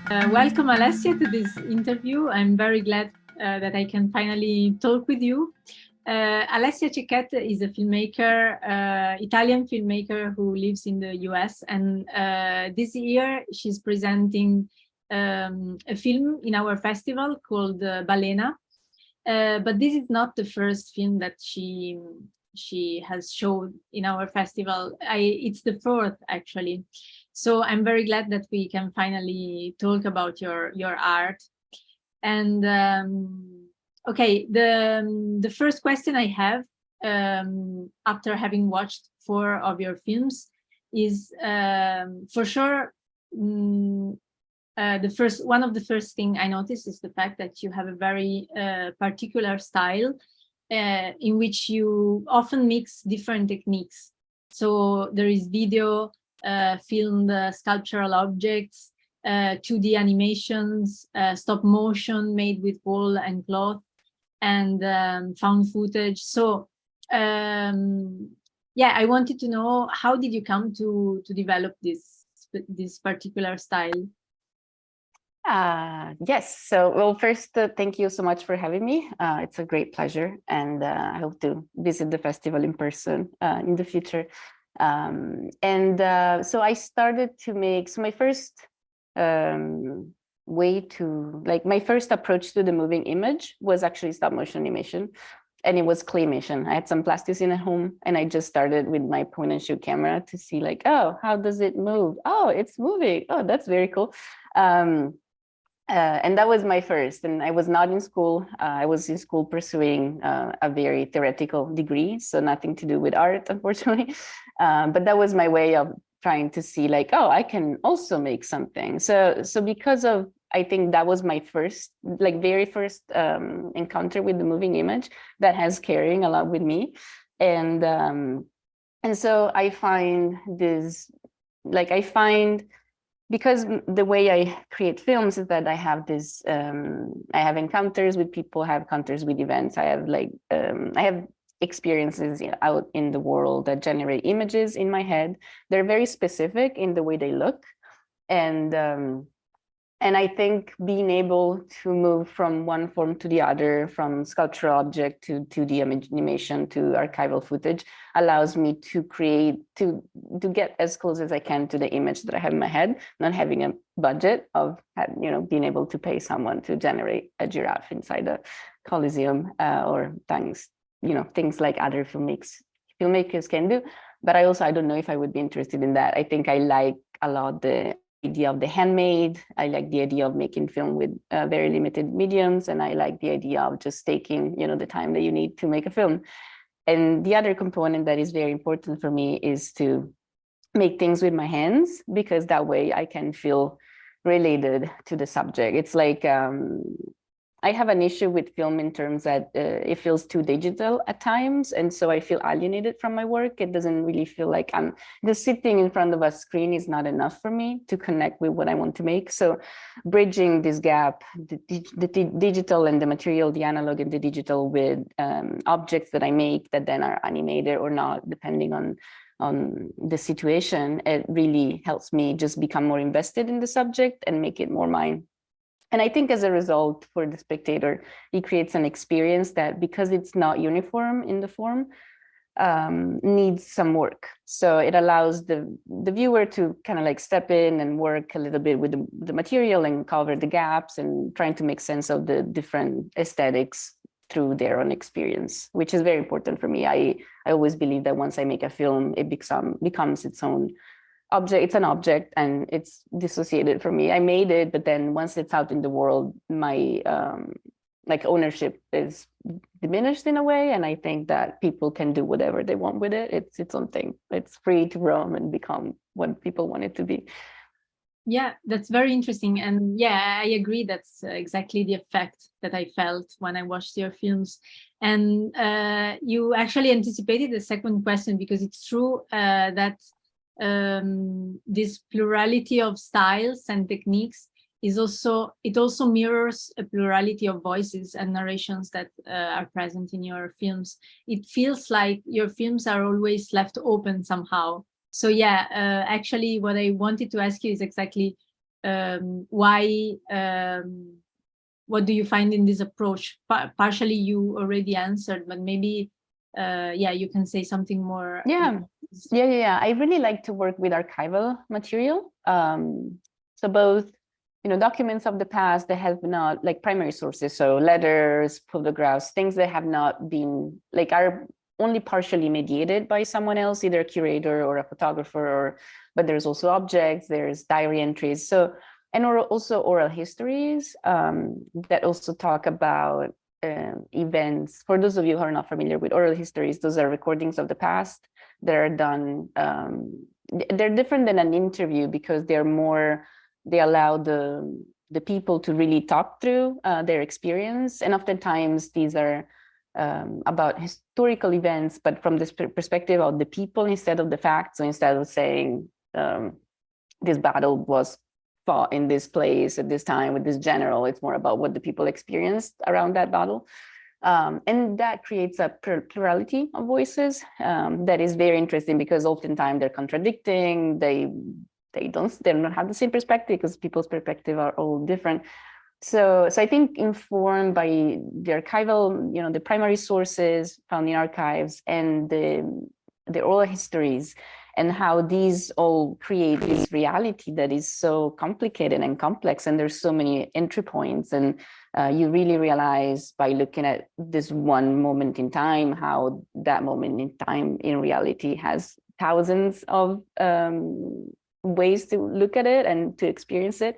Welcome, Alessia, to this interview. I'm very glad that I can finally talk with you. Alessia Cecchet is a filmmaker, Italian filmmaker who lives in the US. And this year she's presenting a film in our festival called Balaena. But this is not the first film that she has showed in our festival. It's the fourth, actually. So I'm very glad that we can finally talk about your art. And okay, the first question I have after having watched 4 of your films is for sure. One of the first thing I noticed is the fact that you have a very particular style in which you often mix different techniques. So there is video, filmed sculptural objects, 2D animations, stop motion made with wool and cloth, and found footage. So yeah, I wanted to know, how did you come to develop this particular style? Yes. So, well, first, thank you so much for having me. It's a great pleasure, and I hope to visit the festival in person in the future. So I started to make, so my first my first approach to the moving image was actually stop motion animation, and it was claymation. I had some plasticine at home, and I just started with my point and shoot camera to see like, oh, how does it move? Oh, it's moving. Oh, that's very cool. And that was my first, and I was not in school. I was in school pursuing a very theoretical degree, so nothing to do with art, unfortunately. But that was my way of trying to see like, oh, I can also make something. So because of, I think that was my first, like very first encounter with the moving image that has carrying a lot with me. And so I find this, like because the way I create films is that I have this, I have encounters with people, I have encounters with events, I have experiences out in the world that generate images in my head. They're very specific in the way they look. And I think being able to move from one form to the other, from sculptural object to 2D animation to archival footage, allows me to create, to get as close as I can to the image that I have in my head, not having a budget of, being able to pay someone to generate a giraffe inside a Coliseum or things like other filmmakers can do. But I don't know if I would be interested in that. I think I like a lot the idea of the handmade. I like the idea of making film with very limited mediums, and I like the idea of just taking the time that you need to make a film. And the other component that is very important for me is to make things with my hands, because that way I can feel related to the subject. It's like I have an issue with film in terms that it feels too digital at times. And so I feel alienated from my work. It doesn't really feel like I'm just sitting in front of a screen is not enough for me to connect with what I want to make. So bridging this gap, the digital and the material, the analog and the digital, with objects that I make that then are animated or not, depending on the situation, it really helps me just become more invested in the subject and make it more mine. And I think as a result, for the spectator, it creates an experience that, because it's not uniform in the form, needs some work. So it allows the viewer to kind of like step in and work a little bit with the material and cover the gaps and trying to make sense of the different aesthetics through their own experience, which is very important for me. I always believe that once I make a film, it becomes its own object. It's an object and it's dissociated from me. I made it, but then once it's out in the world, my ownership is diminished in a way. And I think that people can do whatever they want with it. It's its own thing. It's free to roam and become what people want it to be. Yeah, that's very interesting. And yeah, I agree. That's exactly the effect that I felt when I watched your films. And you actually anticipated the second question, because it's true that this plurality of styles and techniques also mirrors a plurality of voices and narrations that are present in your films. It feels like your films are always left open somehow. So yeah, actually what I wanted to ask you is exactly why, what do you find in this approach? Partially you already answered, but maybe, yeah, you can say something more. Yeah. I really like to work with archival material. So both, documents of the past that have not, like primary sources, so letters, photographs, things that have not been, like, are only partially mediated by someone else, either a curator or a photographer, but there's also objects, there's diary entries. So, and also oral histories that also talk about events. For those of you who are not familiar with oral histories, those are recordings of the past that are done. They're different than an interview because they allow the people to really talk through their experience. And oftentimes these are about historical events, but from this perspective of the people instead of the facts. So instead of saying this battle was fought in this place at this time with this general, it's more about what the people experienced around that battle. And that creates a plurality of voices that is very interesting, because oftentimes they're contradicting, they don't have the same perspective because people's perspective are all different. So I think informed by the archival, the primary sources found in archives and the oral histories, and how these all create this reality that is so complicated and complex, and there's so many entry points, and you really realize by looking at this one moment in time how that moment in time in reality has thousands of ways to look at it and to experience it.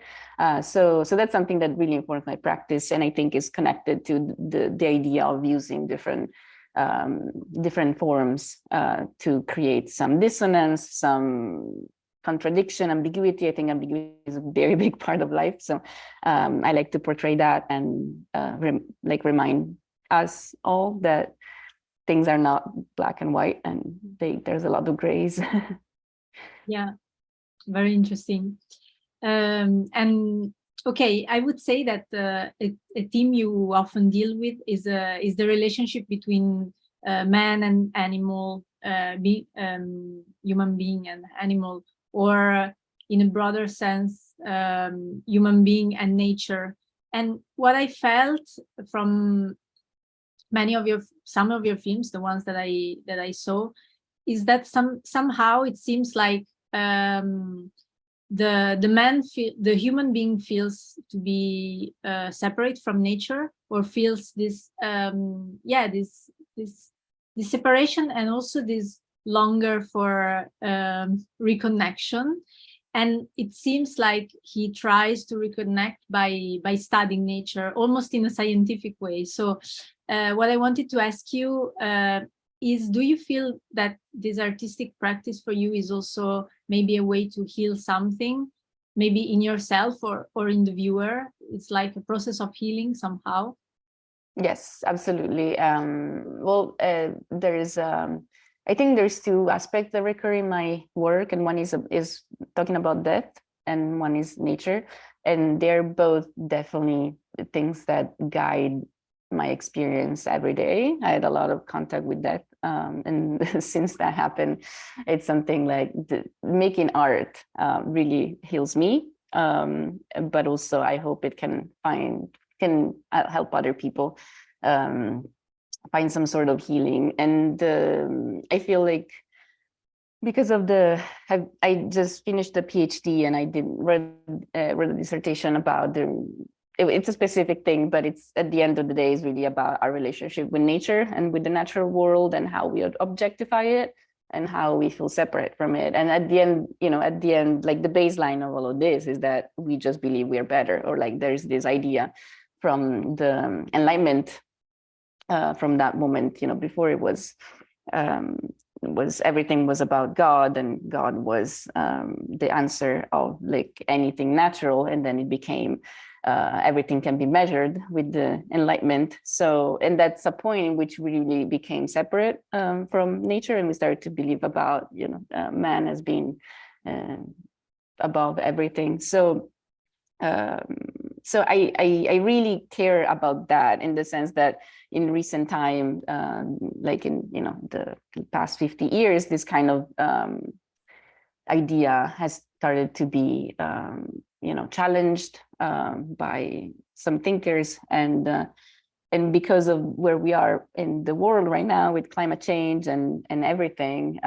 So that's something that really informs my practice, and I think is connected to the idea of using different forms to create some dissonance, some contradiction, ambiguity. I think ambiguity is a very big part of life. So I like to portray that and remind us all that things are not black and white, and there's a lot of grays. Yeah, very interesting. And okay, I would say that a theme you often deal with is the relationship between man and animal, human being and animal, or in a broader sense, human being and nature. And what I felt from some of your films, the ones that I saw, is that somehow it seems like the human being feels to be separate from nature, or feels this this separation, and also this longer for reconnection. And it seems like he tries to reconnect by studying nature, almost in a scientific way. So what I wanted to ask you is, do you feel that this artistic practice for you is also maybe a way to heal something, maybe in yourself or in the viewer? It's like a process of healing somehow. Yes, absolutely. Well, I think there's two aspects that recur in my work, and one is talking about death, and one is nature, and they're both definitely things that guide my experience every day. I had a lot of contact with death, and since that happened, it's something like making art really heals me, but also I hope it can help other people find some sort of healing. And I feel like because of I just finished the PhD, and I wrote a dissertation about it's a specific thing, but it's at the end of the day is really about our relationship with nature and with the natural world, and how we objectify it and how we feel separate from it. And at the end, like the baseline of all of this is that we just believe we are better, or like there's this idea from the Enlightenment, from that moment, before it was everything was about God, and God was the answer of like anything natural, and then it became everything can be measured with the Enlightenment. So, and that's a point in which we really became separate from nature, and we started to believe about man as being above everything. So I really care about that, in the sense that in recent time, like in the past 50 years, this kind of idea has started to be challenged by some thinkers, and because of where we are in the world right now with climate change and everything.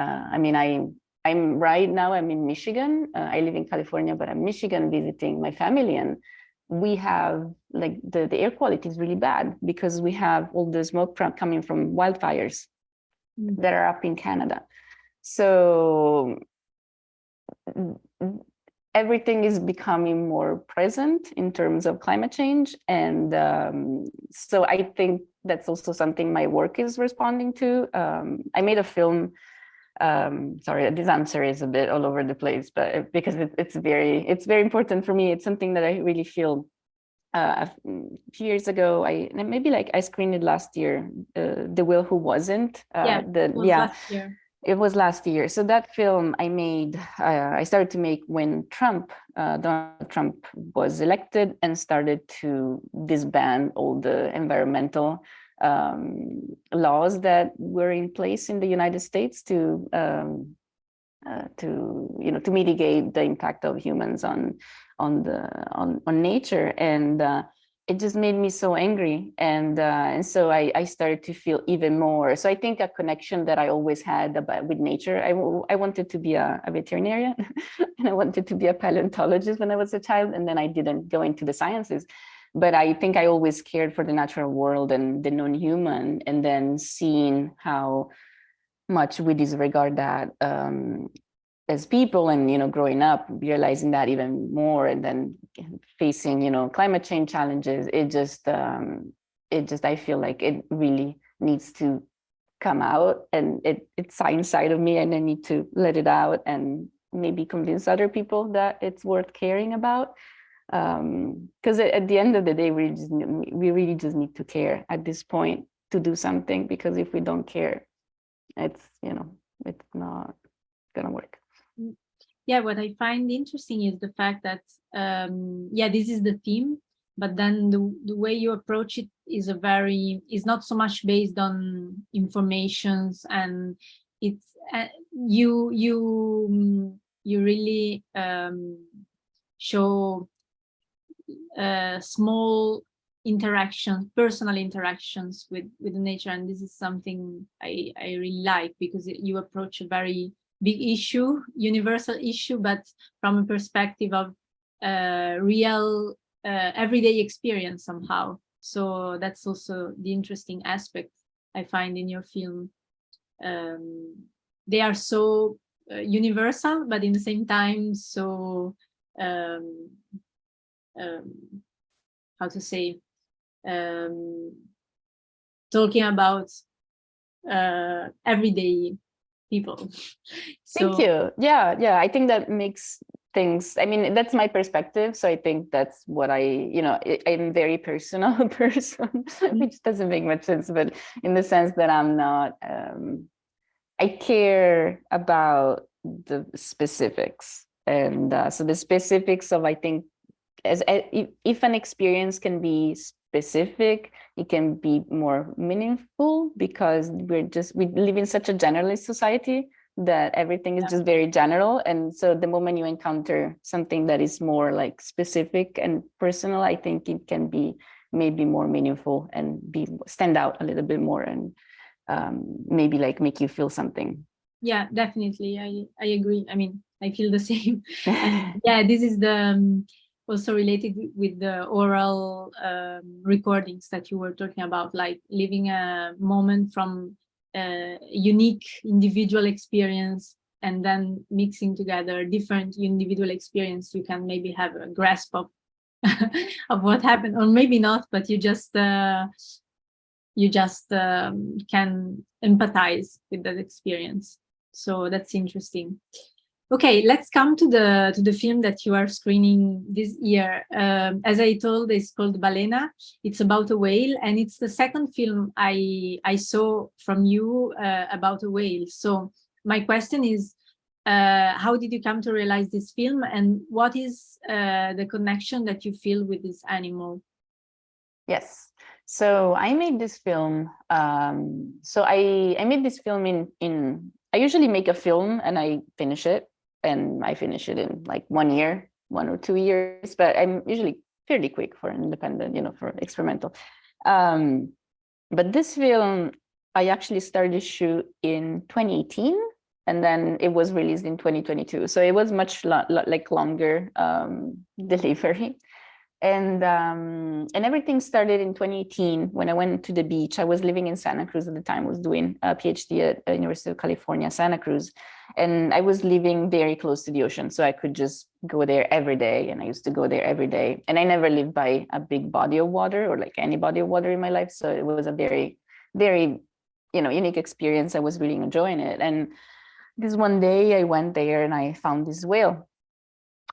I'm right now, I'm in Michigan. I live in California, but I'm in Michigan visiting my family, and we have like the air quality is really bad because we have all the smoke coming from wildfires that are up in Canada. So everything is becoming more present in terms of climate change. And so I think that's also something my work is responding to. I made a film. Sorry, this answer is a bit all over the place, but because it's very important for me. It's something that I really feel. A few years ago, I screened it last year. The Will Who Wasn't. Last year. It was last year. So that film I made, I started to make when Donald Trump was elected and started to disband all the environmental laws that were in place in the United States to mitigate the impact of humans on nature. And it just made me so angry, and so I started to feel even more. So I think a connection that I always had with nature. I wanted to be a veterinarian and I wanted to be a paleontologist when I was a child, and then I didn't go into the sciences. But I think I always cared for the natural world and the non-human, and then seeing how much we disregard that as people, and growing up, realizing that even more, and then facing climate change challenges, it just I feel like it really needs to come out, and it's inside of me, and I need to let it out and maybe convince other people that it's worth caring about. Because at the end of the day, we really just need to care at this point to do something, because if we don't care, it's not gonna work. Yeah, what I find interesting is the fact that this is the theme, but then the way you approach it is not so much based on informations, and it's you really show small interactions, personal interactions with nature, and this is something I really like, because you approach a very big issue, universal issue, but from a perspective of real everyday experience somehow. So that's also the interesting aspect I find in your film. They are so universal, but in the same time so how to say, talking about everyday people. Thank you. Yeah. I think that makes things, that's my perspective. So I think that's what I'm a very personal person, which doesn't make much sense, but in the sense that I'm not, I care about the specifics. And so the specifics of, I think, if an experience can be specific, it can be more meaningful, because we live in such a generalist society that everything is just very general. And so the moment you encounter something that is more like specific and personal, I think it can be maybe more meaningful and stand out a little bit more, and maybe like make you feel something. Yeah, definitely. I agree. I feel the same. Yeah, this is the also related with the oral recordings that you were talking about, like living a moment from a unique individual experience and then mixing together different individual experience. You can maybe have a grasp of of what happened, or maybe not, but you just can empathize with that experience. So that's interesting. Okay, let's come to the film that you are screening this year. As I told, it's called Balaena. It's about a whale, and it's the second film I saw from you about a whale. So my question is, how did you come to realize this film, and what is the connection that you feel with this animal? Yes. So I made this film. So I made this film in I usually make a film and I finish it, and I finish it in like 1 year. 1 or 2 years, but I'm usually fairly quick for an independent, for experimental. But this film, I actually started to shoot in 2018, and then it was released in 2022. So it was much like longer delivery. And everything started in 2018 when I went to the beach. I was living in Santa Cruz at the time, was doing a PhD at the University of California, Santa Cruz. And I was living very close to the ocean, so I could just go there every day. And I used to go there every day. And I never lived by a big body of water or like any body of water in my life. So it was a very, very, unique experience. I was really enjoying it. And this one day I went there and I found this whale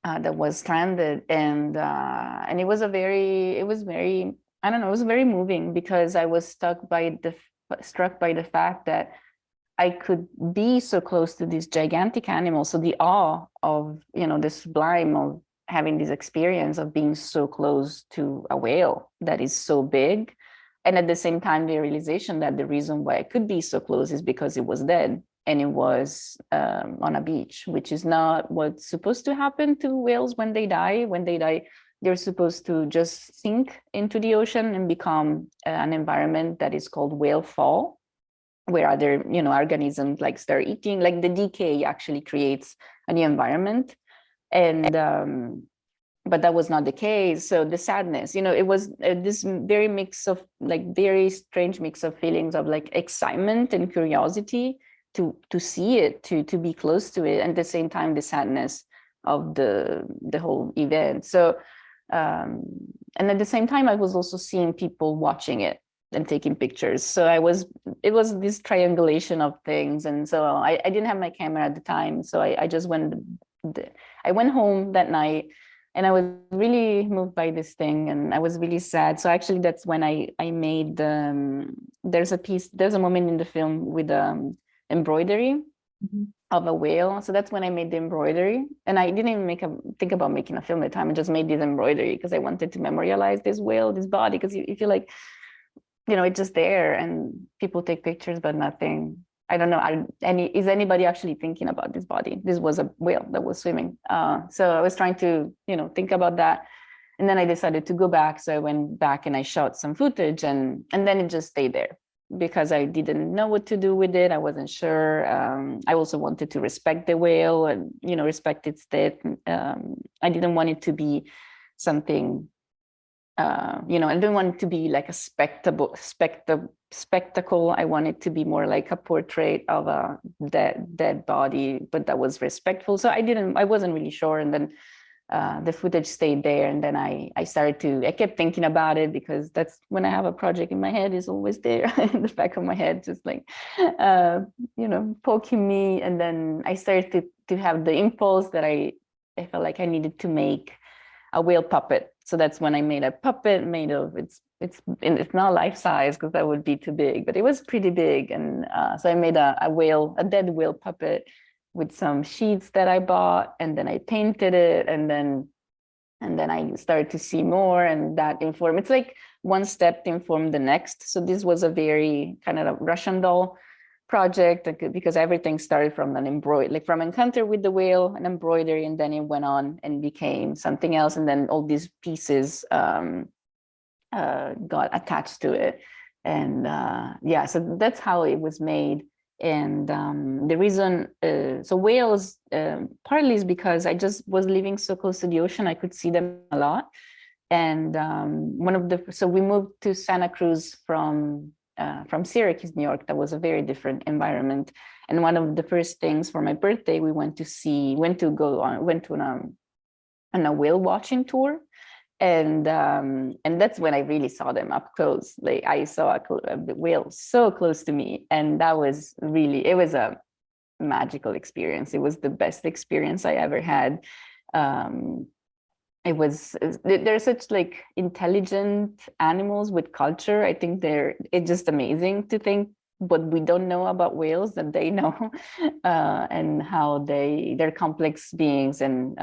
that was stranded, and it was very, I don't know, it was very moving, because I was struck by the fact that I could be so close to this gigantic animal. So the awe of, the sublime of having this experience of being so close to a whale that is so big. And at the same time, the realization that the reason why I could be so close is because it was dead. And it was on a beach, which is not what's supposed to happen to whales when they die. When they die, they're supposed to just sink into the ocean and become an environment that is called whale fall, where other, organisms like start eating, like the decay actually creates a new environment. And but that was not the case. So the sadness, it was this very mix of like very strange mix of feelings of like excitement and curiosity to see it, to be close to it, and at the same time the sadness of the whole event. So and at the same time I was also seeing people watching it and taking pictures. So it was this triangulation of things. And so I didn't have my camera at the time, so I just went home that night, and I was really moved by this thing, and I was really sad. So actually that's when I made there's a moment in the film with embroidery of a whale. So that's when I made the embroidery, and I didn't even think about making a film at the time. I just made this embroidery because I wanted to memorialize this whale, this body, because you feel like, it's just there and people take pictures, but nothing. I don't know. Is anybody actually thinking about this body? This was a whale that was swimming. So I was trying to, think about that. And then I decided to go back. So I went back and I shot some footage, and then it just stayed there because I didn't know what to do with it. I wasn't sure. I also wanted to respect the whale and, respect its death. I didn't want it to be something, I didn't want it to be like a spectacle. I want it to be more like a portrait of a dead body, but that was respectful. So I wasn't really sure. And then the footage stayed there. And then I kept thinking about it, because that's when I have a project in my head, is always there in the back of my head, just like, poking me. And then I started to have the impulse that I felt like I needed to make a whale puppet. So that's when I made a puppet made of, it's not life size because that would be too big, but it was pretty big. And so I made a dead whale puppet with some sheets that I bought, and then I painted it, and then I started to see more, and that informed. It's like one step informed the next. So this was a very kind of a Russian doll project, because everything started from an embroidery, like from encounter with the whale, an embroidery, and then it went on and became something else, and then all these pieces got attached to it. And yeah, so that's how it was made. And the reason, so whales, partly is because I just was living so close to the ocean, I could see them a lot. And so we moved to Santa Cruz from Syracuse, New York. That was a very different environment. And one of the first things for my birthday, we went on a whale watching tour. And that's when I really saw them up close. Like I saw a whale so close to me, and it was a magical experience. It was the best experience I ever had. They're such like intelligent animals with culture. I think it's just amazing to think what we don't know about whales that they know, and how they're complex beings. And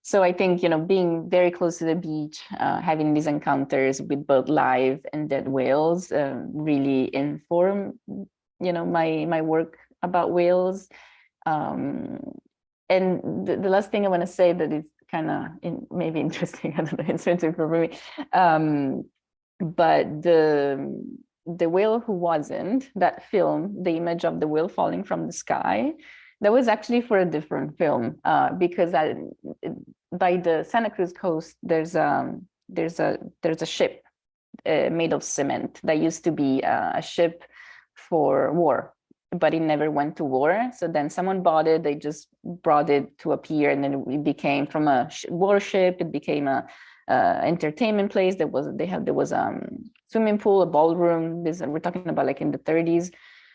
so I think, being very close to the beach, having these encounters with both live and dead whales really inform, my work about whales. And the last thing I want to say that is kind of maybe interesting. I don't know, interesting for me. But the whale who wasn't, that film, the image of the whale falling from the sky, that was actually for a different film, because by the Santa Cruz coast, there's a ship made of cement that used to be a ship for war, but it never went to war. So then someone bought it, they just brought it to a pier, and then it became from a warship, it became a entertainment place. There was swimming pool, a ballroom. We're talking about like in the 30s.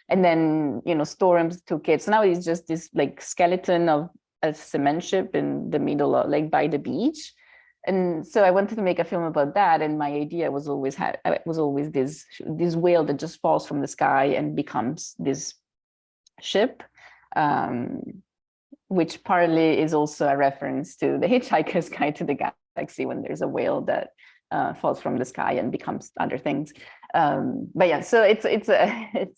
And then, you know, storms took it. So now it's just this like skeleton of a cement ship in the middle of, like, by the beach. And so I wanted to make a film about that. And my idea was always this whale that just falls from the sky and becomes this ship, which partly is also a reference to The Hitchhiker's Guide to the Galaxy, when there's a whale that falls from the sky and becomes other things. But yeah, so it's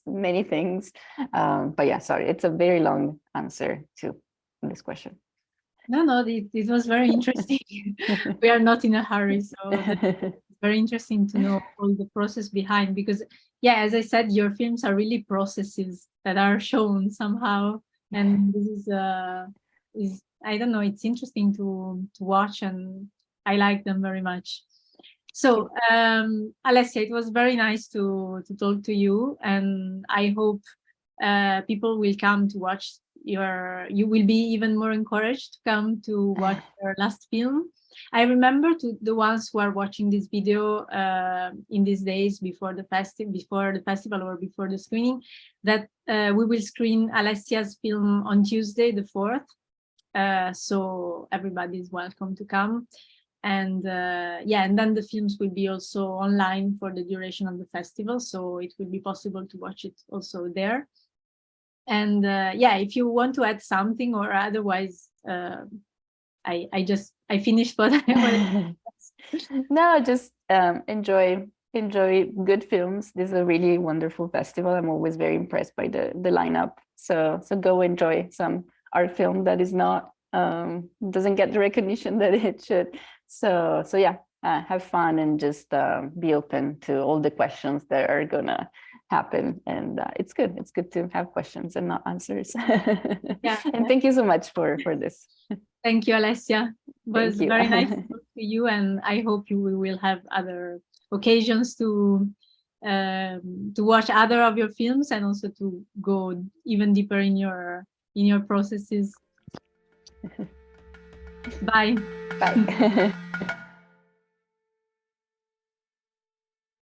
many things. But yeah, sorry, it's a very long answer to this question. No, it was very interesting. We are not in a hurry, so it's very interesting to know all the process behind, because yeah, as I said, your films are really processes that are shown somehow, and this is I don't know, it's interesting to watch, and I like them very much. So Alessia, it was very nice to talk to you, and I hope people will come to watch you will be even more encouraged to come to watch your last film. I remember to the ones who are watching this video in these days before the festival or before the screening, that we will screen Alessia's film on Tuesday the 4th. So everybody is welcome to come. And yeah, and then the films will be also online for the duration of the festival, so it will be possible to watch it also there. And yeah, if you want to add something, or otherwise, I finished what I No, just enjoy good films. This is a really wonderful festival. I'm always very impressed by the lineup. So go enjoy some art film that is not doesn't get the recognition that it should. So yeah, have fun and just be open to all the questions that are gonna happen. And it's good to have questions and not answers. Yeah. And thank you so much for this. Thank you, Alessia. It was Thank you. very nice to talk to you, and I hope you will have other occasions to watch other of your films, and also to go even deeper in your processes. Bye. Bye.